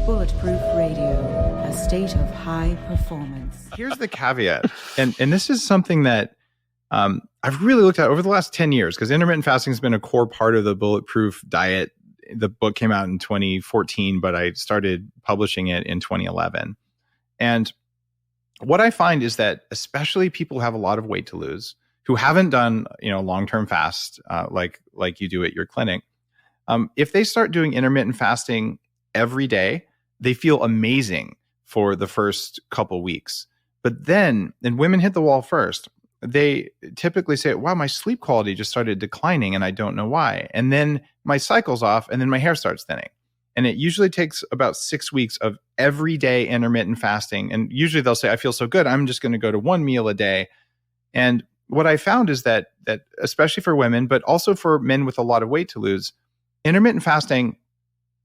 Bulletproof Radio, a state of high performance. Here's the caveat, and this is something that I've really looked at over the last 10 years, because intermittent fasting has been a core part of the Bulletproof diet. The book came out in 2014, but I started publishing it in 2011. And what I find is that especially people who have a lot of weight to lose, who haven't done long-term fast like you do at your clinic, if they start doing intermittent fasting every day, they feel amazing for the first couple weeks. But then, and women hit the wall first, they typically say, wow, my sleep quality just started declining and I don't know why. And then my cycle's off and then my hair starts thinning. And it usually takes about 6 weeks of everyday intermittent fasting. And usually they'll say, I feel so good, I'm just going to go to one meal a day. And what I found is that especially for women, but also for men with a lot of weight to lose, intermittent fasting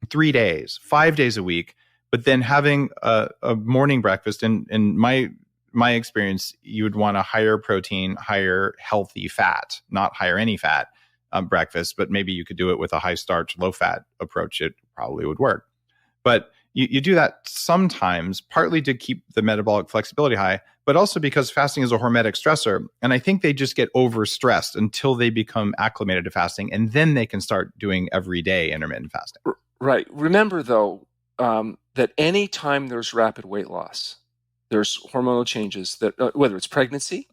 3 days, 5 days a week, but then having a morning breakfast. In my experience, you would want a higher protein, higher healthy fat, not higher any fat breakfast, but maybe you could do it with a high starch, low fat approach. It probably would work. But you do that sometimes, partly to keep the metabolic flexibility high, but also because fasting is a hormetic stressor. And I think they just get overstressed until they become acclimated to fasting, and then they can start doing everyday intermittent fasting. Right. Remember, though, that any time there's rapid weight loss, there's hormonal changes that, whether it's pregnancy,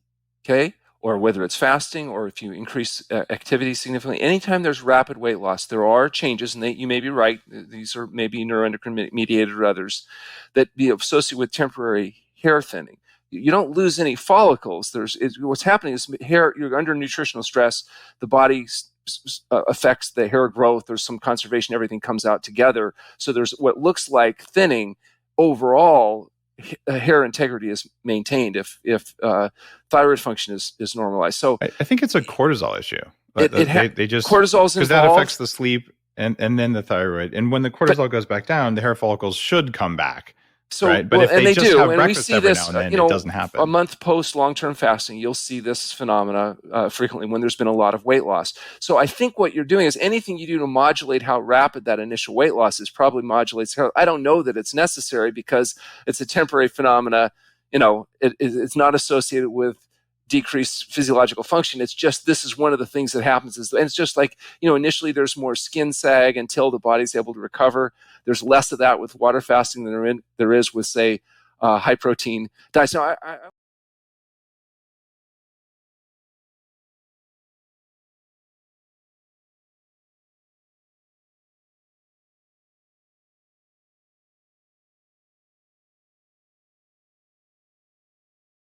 okay, or whether it's fasting, or if you increase activity significantly, anytime there's rapid weight loss, there are changes, and you may be right, these are maybe neuroendocrine mediated or others, that be associated with temporary hair thinning. You don't lose any follicles. What's happening is hair, you're under nutritional stress, the body affects the hair growth, there's some conservation, everything comes out together. So there's what looks like thinning. Overall, hair integrity is maintained if thyroid function is normalized. So I think it's a cortisol issue. They just cortisol's involved, because that affects the sleep and then the thyroid. And when the cortisol goes back down, the hair follicles should come back. So, right? But if they just have breakfast every now and then, it doesn't happen. A month post long-term fasting, you'll see this phenomena frequently when there's been a lot of weight loss. So I think what you're doing is anything you do to modulate how rapid that initial weight loss is probably modulates hair. I don't know that it's necessary because it's a temporary phenomena. It's not associated with decreased physiological function. It's just, this is one of the things that happens. And it's just like, initially there's more skin sag until the body's able to recover. There's less of that with water fasting than there is with, say, high protein diets. Now,